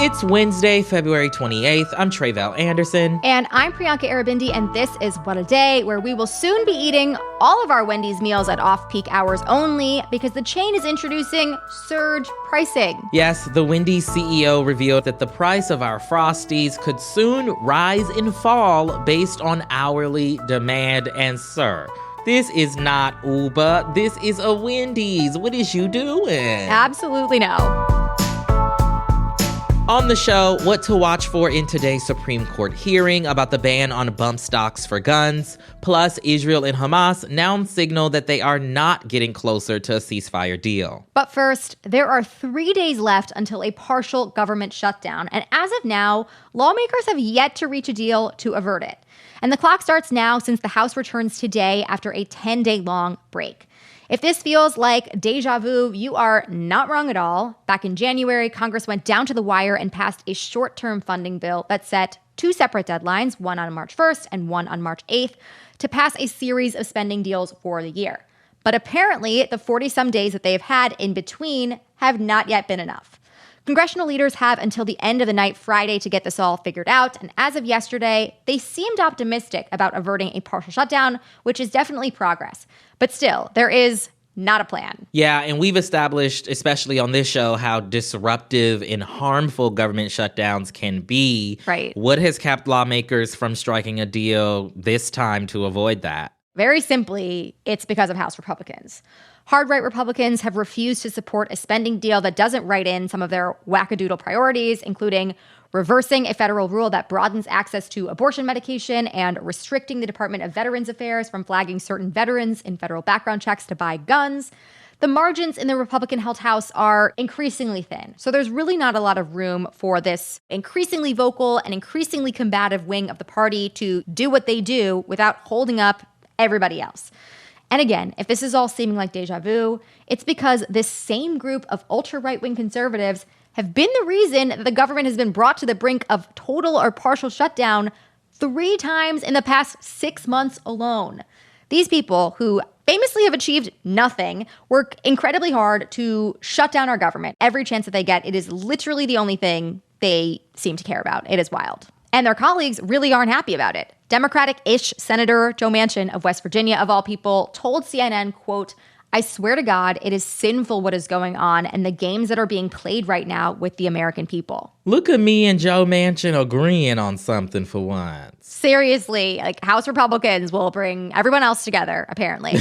It's Wednesday, February 28th. I'm Tre'vell Anderson. And I'm Priyanka Arabindi, and this is What a Day, where we will soon be eating all of our Wendy's meals at off-peak hours only because the chain is introducing surge pricing. Yes, the Wendy's CEO revealed that the price of our Frosties could soon rise and fall based on hourly demand. And sir, this is not Uber. This is a Wendy's. What is you doing? Absolutely no. On the show, what to watch for in today's Supreme Court hearing about the ban on bump stocks for guns. Plus, Israel and Hamas now signal that they are not getting closer to a ceasefire deal. But first, there are 3 days left until a partial government shutdown. And as of now, lawmakers have yet to reach a deal to avert it. And the clock starts now since the House returns today after a 10-day-long break. If this feels like deja vu, you are not wrong at all. Back in January, Congress went down to the wire and passed a short-term funding bill that set two separate deadlines, one on March 1st and one on March 8th, to pass a series of spending deals for the year. But apparently, the 40-some days that they've had in between have not yet been enough. Congressional leaders have until the end of the night Friday to get this all figured out, and as of yesterday, they seemed optimistic about averting a partial shutdown, which is definitely progress. But still, there is not a plan. Yeah, and we've established, especially on this show, how disruptive and harmful government shutdowns can be. Right. What has kept lawmakers from striking a deal this time to avoid that? Very simply, it's because of House Republicans. Hard-right Republicans have refused to support a spending deal that doesn't write in some of their wackadoodle priorities, including reversing a federal rule that broadens access to abortion medication and restricting the Department of Veterans Affairs from flagging certain veterans in federal background checks to buy guns. The margins in the Republican-held House are increasingly thin, so there's really not a lot of room for this increasingly vocal and increasingly combative wing of the party to do what they do without holding up everybody else. And again, if this is all seeming like deja vu, it's because this same group of ultra-right-wing conservatives have been the reason that the government has been brought to the brink of total or partial shutdown 3 times in the past 6 months alone. These people, who famously have achieved nothing, work incredibly hard to shut down our government every chance that they get. It is literally the only thing they seem to care about. It is wild. And their colleagues really aren't happy about it. Democratic-ish Senator Joe Manchin of West Virginia, of all people, told CNN, quote, "I swear to God, it is sinful what is going on and the games that are being played right now with the American people." Look at me and Joe Manchin agreeing on something for once. Seriously, like House Republicans will bring everyone else together, apparently.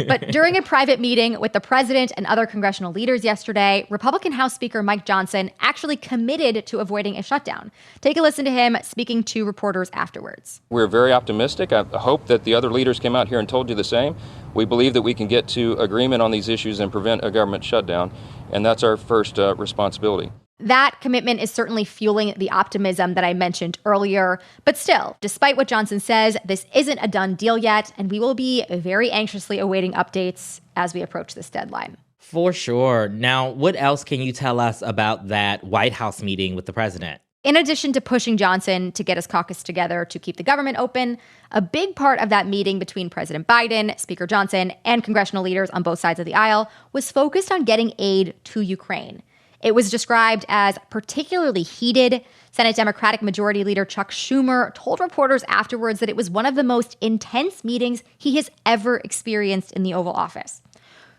But during a private meeting with the president and other congressional leaders yesterday, Republican House Speaker Mike Johnson actually committed to avoiding a shutdown. Take a listen to him speaking to reporters afterwards. We're very optimistic. I hope that the other leaders came out here and told you the same. We believe that we can get to agreement on these issues and prevent a government shutdown, and that's our first responsibility. That commitment is certainly fueling the optimism that I mentioned earlier. But still, despite what Johnson says, this isn't a done deal yet, and we will be very anxiously awaiting updates as we approach this deadline. For sure. Now, what else can you tell us about that White House meeting with the president? In addition to pushing Johnson to get his caucus together to keep the government open, a big part of that meeting between President Biden, Speaker Johnson, and congressional leaders on both sides of the aisle was focused on getting aid to Ukraine. It was described as particularly heated. Senate Democratic Majority Leader Chuck Schumer told reporters afterwards that it was one of the most intense meetings he has ever experienced in the Oval Office.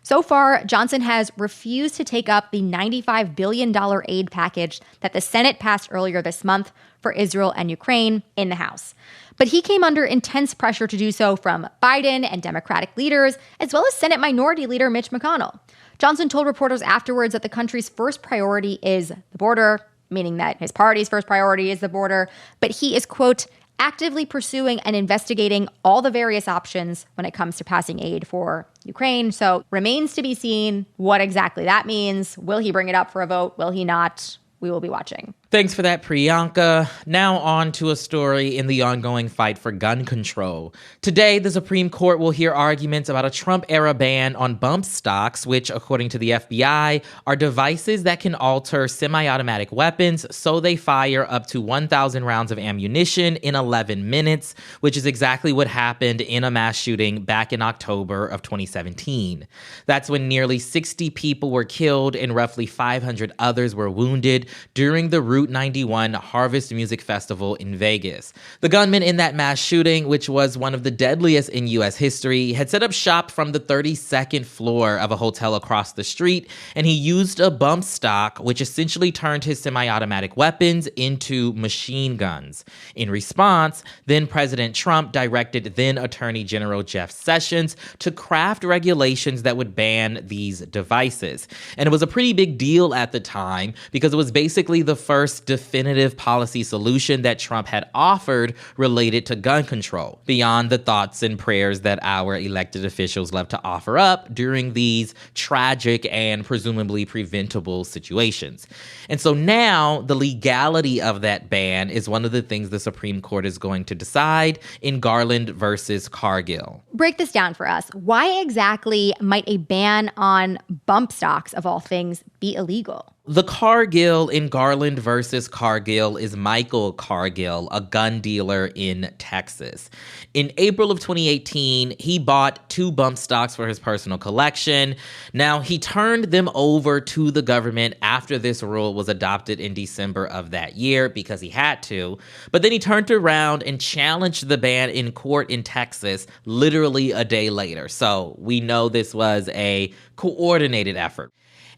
So far, Johnson has refused to take up the $95 billion aid package that the Senate passed earlier this month for Israel and Ukraine in the House. But he came under intense pressure to do so from Biden and Democratic leaders, as well as Senate Minority Leader Mitch McConnell. Johnson told reporters afterwards that the country's first priority is the border, meaning that his party's first priority is the border, but he is, quote, actively pursuing and investigating all the various options when it comes to passing aid for Ukraine. So remains to be seen what exactly that means. Will he bring it up for a vote? Will he not? We will be watching. Thanks for that, Priyanka. Now on to a story in the ongoing fight for gun control. Today, the Supreme Court will hear arguments about a Trump-era ban on bump stocks, which, according to the FBI, are devices that can alter semi-automatic weapons so they fire up to 1,000 rounds of ammunition in 11 minutes, which is exactly what happened in a mass shooting back in October of 2017. That's when nearly 60 people were killed and roughly 500 others were wounded during the Route 91 Harvest Music Festival in Vegas. The gunman in that mass shooting, which was one of the deadliest in U.S. history, had set up shop from the 32nd floor of a hotel across the street, and he used a bump stock, which essentially turned his semi-automatic weapons into machine guns. In response, then President Trump directed then Attorney General Jeff Sessions to craft regulations that would ban these devices. And it was a pretty big deal at the time because it was basically the first definitive policy solution that Trump had offered related to gun control, beyond the thoughts and prayers that our elected officials love to offer up during these tragic and presumably preventable situations. And so now the legality of that ban is one of the things the Supreme Court is going to decide in Garland versus Cargill. Break this down for us. Why exactly might a ban on bump stocks, of all things, be illegal? The Cargill in Garland versus Cargill is Michael Cargill, a gun dealer in Texas. In April of 2018, he bought 2 bump stocks for his personal collection. Now, he turned them over to the government after this rule was adopted in December of that year because he had to. But then he turned around and challenged the ban in court in Texas literally a day later. So we know this was a coordinated effort.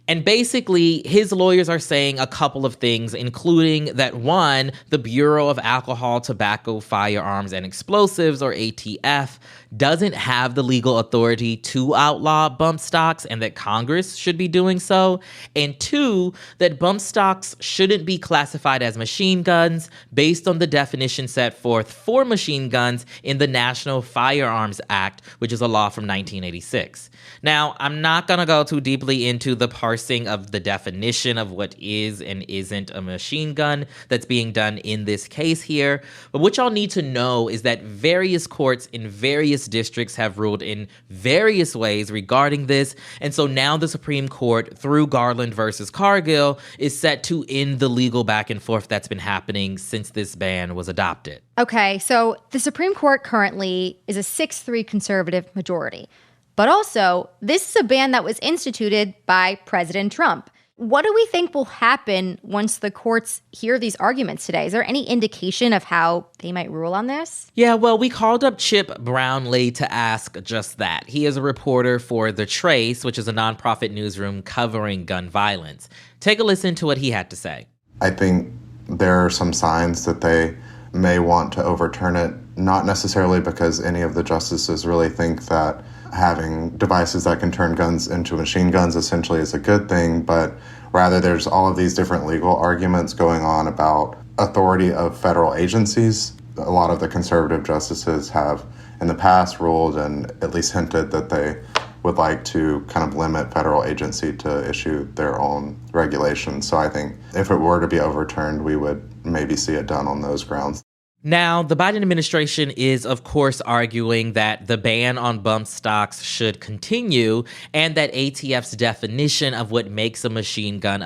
And basically, his lawyers are saying a couple of things, including that, one, the Bureau of Alcohol, Tobacco, Firearms and Explosives, or ATF, doesn't have the legal authority to outlaw bump stocks and that Congress should be doing so. And 2, that bump stocks shouldn't be classified as machine guns based on the definition set forth for machine guns in the National Firearms Act, which is a law from 1986. Now, I'm not going to go too deeply into the parsing of the definition of what is and isn't a machine gun that's being done in this case here. But what y'all need to know is that various courts in various districts have ruled in various ways regarding this. And so now the Supreme Court, through Garland versus Cargill, is set to end the legal back and forth that's been happening since this ban was adopted. Okay, so the Supreme Court currently is a 6-3 conservative majority. But also, this is a ban that was instituted by President Trump. What do we think will happen once the courts hear these arguments today? Is there any indication of how they might rule on this? Yeah, well, we called up Chip Brownlee to ask just that. He is a reporter for The Trace, which is a nonprofit newsroom covering gun violence. Take a listen to what he had to say. I think there are some signs that they may want to overturn it, not necessarily because any of the justices really think that having devices that can turn guns into machine guns essentially is a good thing, but rather there's all of these different legal arguments going on about authority of federal agencies. A lot of the conservative justices have in the past ruled and at least hinted that they would like to kind of limit federal agency to issue their own regulations. So I think if it were to be overturned, we would maybe see it done on those grounds. Now, the Biden administration is, of course, arguing that the ban on bump stocks should continue and that ATF's definition of what makes a machine gun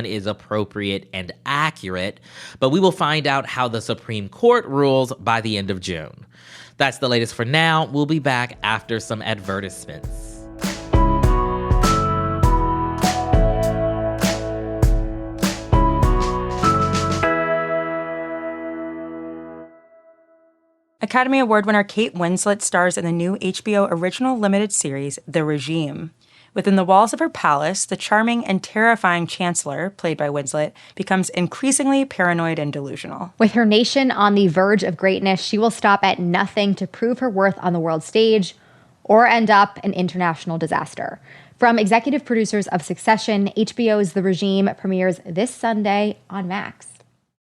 is appropriate and accurate. But we will find out how the Supreme Court rules by the end of June. That's the latest for now. We'll be back after some advertisements. Academy Award winner Kate Winslet stars in the new HBO original limited series, The Regime. Within the walls of her palace, the charming and terrifying Chancellor, played by Winslet, becomes increasingly paranoid and delusional. With her nation on the verge of greatness, she will stop at nothing to prove her worth on the world stage or end up an international disaster. From executive producers of Succession, HBO's The Regime premieres this Sunday on Max.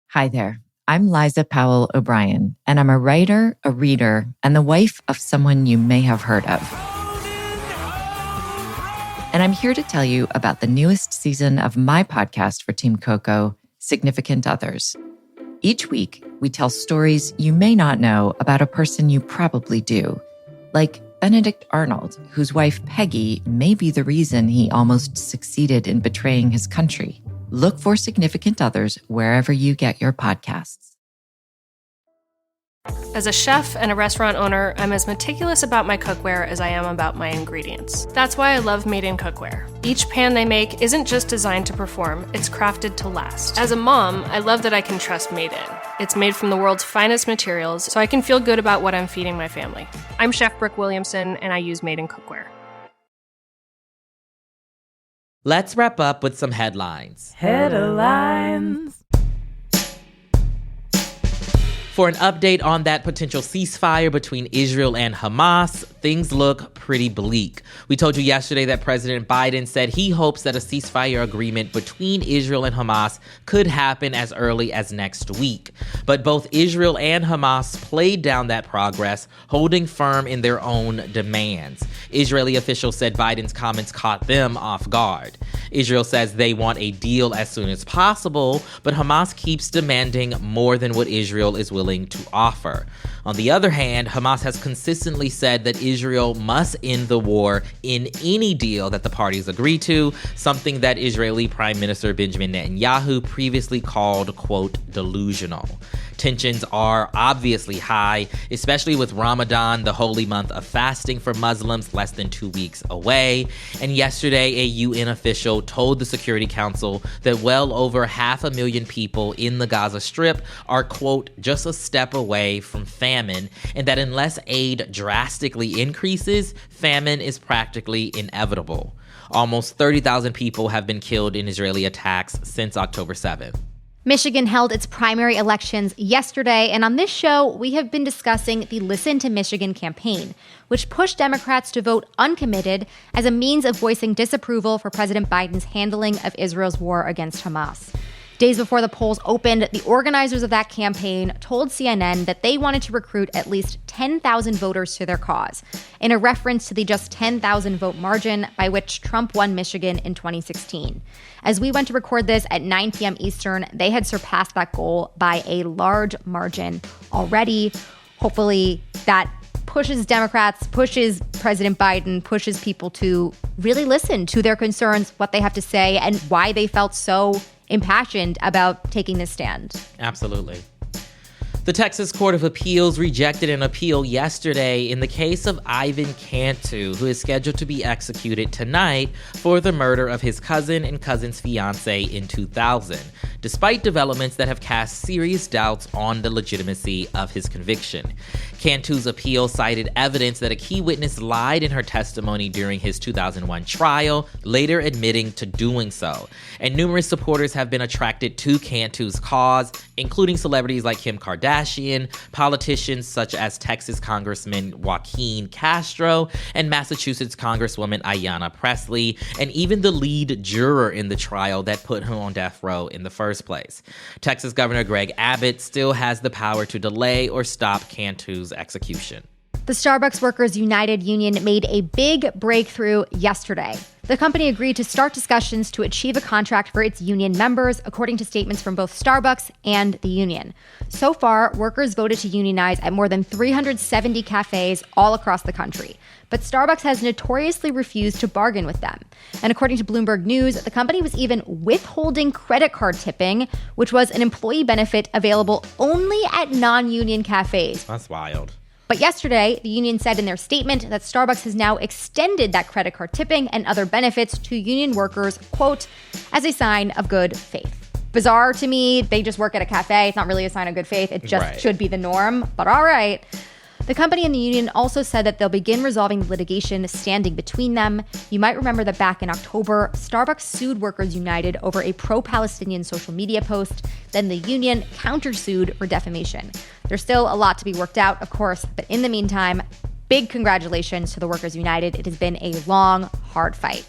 Hi there. I'm Liza Powell O'Brien, and I'm a writer, a reader, and the wife of someone you may have heard of. And I'm here to tell you about the newest season of my podcast for Team Coco, Significant Others. Each week, we tell stories you may not know about a person you probably do, like Benedict Arnold, whose wife Peggy may be the reason he almost succeeded in betraying his country. Look for Significant Others wherever you get your podcasts. As a chef and a restaurant owner, I'm as meticulous about my cookware as I am about my ingredients. That's why I love Made in Cookware. Each pan they make isn't just designed to perform, it's crafted to last. As a mom, I love that I can trust Made In. It's made from the world's finest materials, so I can feel good about what I'm feeding my family. I'm Chef Brooke Williamson, and I use Made in Cookware. Let's wrap up with some headlines. Headlines. For an update on that potential ceasefire between Israel and Hamas, things look pretty bleak. We told you yesterday that President Biden said he hopes that a ceasefire agreement between Israel and Hamas could happen as early as next week. But both Israel and Hamas played down that progress, holding firm in their own demands. Israeli officials said Biden's comments caught them off guard. Israel says they want a deal as soon as possible, but Hamas keeps demanding more than what Israel is willing to offer. On the other hand, Hamas has consistently said that Israel must end the war in any deal that the parties agree to, something that Israeli Prime Minister Benjamin Netanyahu previously called, quote, delusional. Tensions are obviously high, especially with Ramadan, the holy month of fasting for Muslims, less than 2 weeks away. And yesterday, a UN official told the Security Council that well over 500,000 people in the Gaza Strip are, quote, just a step away from famine, and that unless aid drastically increases, famine is practically inevitable. Almost 30,000 people have been killed in Israeli attacks since October 7th. Michigan held its primary elections yesterday, and on this show, we have been discussing the Listen to Michigan campaign, which pushed Democrats to vote uncommitted as a means of voicing disapproval for President Biden's handling of Israel's war against Hamas. Days before the polls opened, the organizers of that campaign told CNN that they wanted to recruit at least 10,000 voters to their cause, in a reference to the just 10,000 vote margin by which Trump won Michigan in 2016. As we went to record this at 9 p.m. Eastern, they had surpassed that goal by a large margin already. Hopefully that pushes Democrats, pushes President Biden, pushes people to really listen to their concerns, what they have to say, and why they felt so impassioned about taking this stand. Absolutely. The Texas Court of Appeals rejected an appeal yesterday in the case of Ivan Cantu, who is scheduled to be executed tonight for the murder of his cousin and cousin's fiance in 2000, despite developments that have cast serious doubts on the legitimacy of his conviction. Cantu's appeal cited evidence that a key witness lied in her testimony during his 2001 trial, later admitting to doing so. And numerous supporters have been attracted to Cantu's cause, including celebrities like Kim Kardashian, politicians such as Texas Congressman Joaquin Castro, and Massachusetts Congresswoman Ayanna Pressley, and even the lead juror in the trial that put him on death row in the first place. Texas Governor Greg Abbott still has the power to delay or stop Cantu's execution. The Starbucks Workers United Union made a big breakthrough yesterday. The company agreed to start discussions to achieve a contract for its union members, according to statements from both Starbucks and the union. So far, workers voted to unionize at more than 370 cafes all across the country. But Starbucks has notoriously refused to bargain with them. And according to Bloomberg News, the company was even withholding credit card tipping, which was an employee benefit available only at non-union cafes. That's wild. But yesterday, the union said in their statement that Starbucks has now extended that credit card tipping and other benefits to union workers, quote, as a sign of good faith. Bizarre to me. They just work at a cafe. It's not really a sign of good faith. It just should be the norm. But all right. The company and the union also said that they'll begin resolving the litigation standing between them. You might remember that back in October, Starbucks sued Workers United over a pro-Palestinian social media post. Then the union countersued for defamation. There's still a lot to be worked out, of course, but in the meantime, big congratulations to the Workers United. It has been a long, hard fight.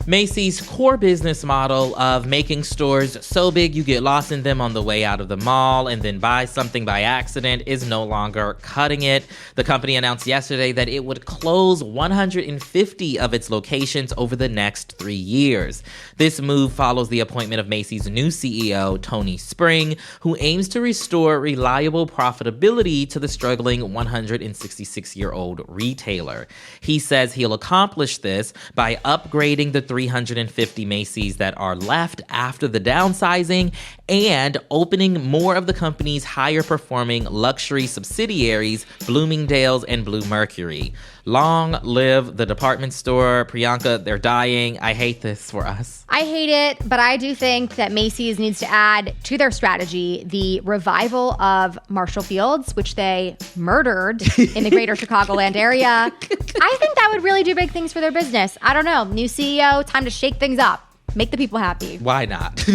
Macy's core business model of making stores so big you get lost in them on the way out of the mall and then buy something by accident is no longer cutting it. The company announced yesterday that it would close 150 of its locations over the next 3 years. This move follows the appointment of Macy's new CEO, Tony Spring, who aims to restore reliable profitability to the struggling 166-year-old retailer. He says he'll accomplish this by upgrading the 350 Macy's that are left after the downsizing and opening more of the company's higher-performing luxury subsidiaries, Bloomingdale's and Blue Mercury. Long live the department store. Priyanka, they're dying. I hate this for us. I hate it, but I do think that Macy's needs to add to their strategy the revival of Marshall Fields, which they murdered in the greater Chicagoland area. I think that would really do big things for their business. I don't know. New CEO, time to shake things up. Make the people happy. Why not?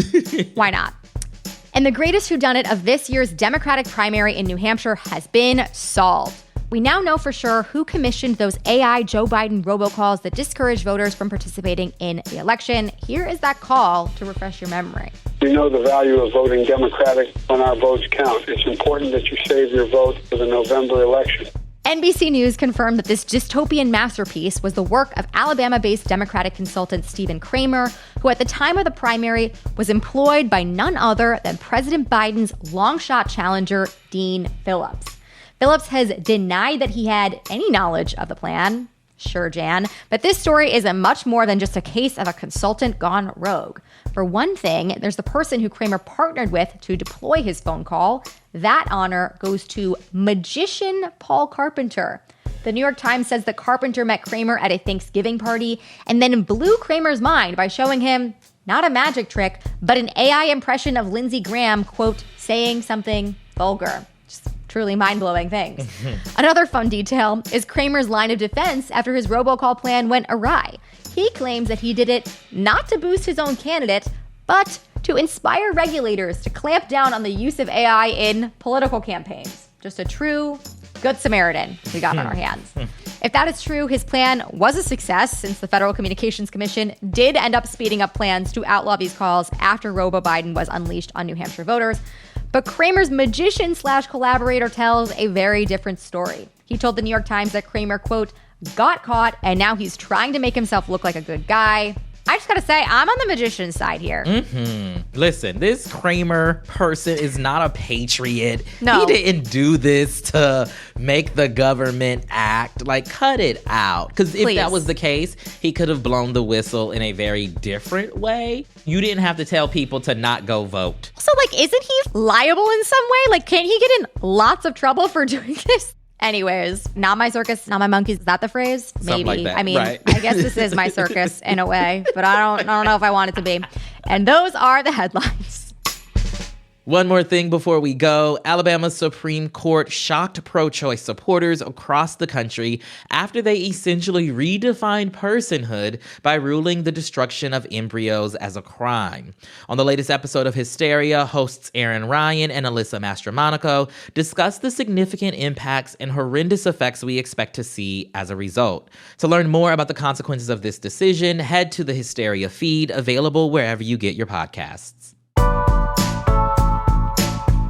Why not? And the greatest whodunit of this year's Democratic primary in New Hampshire has been solved. We now know for sure who commissioned those AI Joe Biden robocalls that discourage voters from participating in the election. Here is that call to refresh your memory. We know the value of voting Democratic when our votes count. It's important that you save your vote for the November election. NBC News confirmed that this dystopian masterpiece was the work of Alabama-based Democratic consultant Stephen Kramer, who at the time of the primary was employed by none other than President Biden's long-shot challenger, Dean Phillips. Phillips has denied that he had any knowledge of the plan. Sure, Jan. But this story is much more than just a case of a consultant gone rogue. For one thing, there's the person who Kramer partnered with to deploy his phone call. That honor goes to magician Paul Carpenter. The New York Times says that Carpenter met Kramer at a Thanksgiving party and then blew Kramer's mind by showing him not a magic trick, but an AI impression of Lindsey Graham, quote, saying something vulgar. Just truly mind-blowing things. Another fun detail is Kramer's line of defense after his robocall plan went awry. He claims that he did it not to boost his own candidate, but to inspire regulators to clamp down on the use of AI in political campaigns. Just a true good Samaritan we got on our hands. If that is true, his plan was a success since the Federal Communications Commission did end up speeding up plans to outlaw these calls after Robo-Biden was unleashed on New Hampshire voters. But Kramer's magician/collaborator tells a very different story. He told the New York Times that Kramer, quote, got caught and now he's trying to make himself look like a good guy. I just gotta say, I'm on the magician's side here. Listen, this Kramer person is not a patriot. No. He didn't do this to make the government act. Like, cut it out. Because if that was the case, he could have blown the whistle in a very different way. You didn't have to tell people to not go vote. So, like, isn't he liable in some way? Like, can't he get in lots of trouble for doing this? Anyways, not my circus, not my monkeys. Is that the phrase? Maybe. Something like that, I mean, right? I guess this is my circus in a way, but I don't know if I want it to be. And those are the headlines. One more thing before we go. Alabama's Supreme Court shocked pro-choice supporters across the country after they essentially redefined personhood by ruling the destruction of embryos as a crime. On the latest episode of Hysteria, hosts Aaron Ryan and Alyssa Mastromonaco discuss the significant impacts and horrendous effects we expect to see as a result. To learn more about the consequences of this decision, head to the Hysteria feed, available wherever you get your podcasts.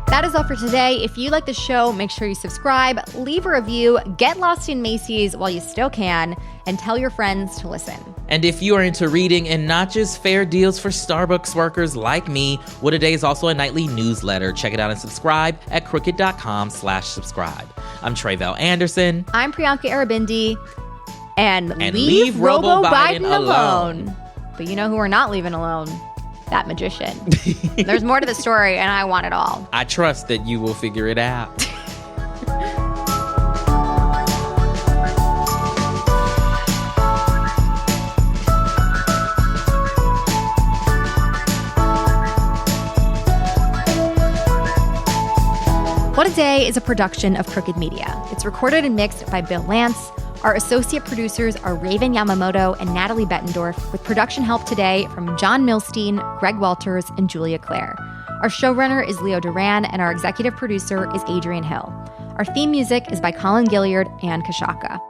That is all for today. If you like the show, make sure you subscribe, leave a review, get lost in Macy's while you still can, and tell your friends to listen. And if you are into reading and not just fair deals for Starbucks workers like me, What A Day is also a nightly newsletter. Check it out and subscribe at crooked.com/subscribe. I'm Tre'vell Anderson. I'm Priyanka Arabindi. And leave Robo-Biden alone. But you know who we're not leaving alone? That magician. There's more to the story, and I want it all. I trust that you will figure it out. What a Day is a production of Crooked Media. It's recorded and mixed by Bill Lance. Our associate producers are Raven Yamamoto and Natalie Bettendorf, with production help today from John Milstein, Greg Walters, and Julia Clare. Our showrunner is Leo Duran, and our executive producer is Adrian Hill. Our theme music is by Colin Gilliard and Kashaka.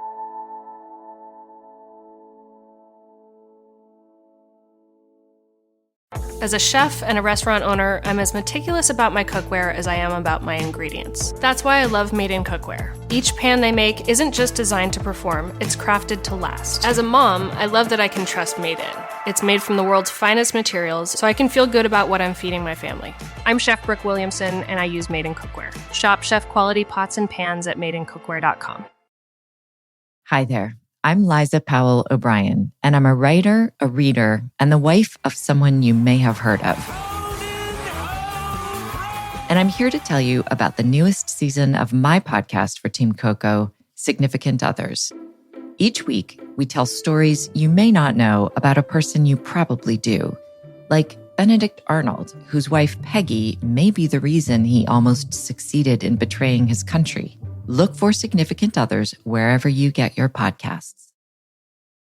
As a chef and a restaurant owner, I'm as meticulous about my cookware as I am about my ingredients. That's why I love Made in Cookware. Each pan they make isn't just designed to perform, it's crafted to last. As a mom, I love that I can trust Made in. It's made from the world's finest materials, so I can feel good about what I'm feeding my family. I'm Chef Brooke Williamson, and I use Made in Cookware. Shop chef-quality pots and pans at madeincookware.com. Hi there. I'm Liza Powell O'Brien, and I'm a writer, a reader, and the wife of someone you may have heard of. And I'm here to tell you about the newest season of my podcast for Team Coco, Significant Others. Each week, we tell stories you may not know about a person you probably do, like Benedict Arnold, whose wife Peggy may be the reason he almost succeeded in betraying his country. Look for Significant Others wherever you get your podcasts.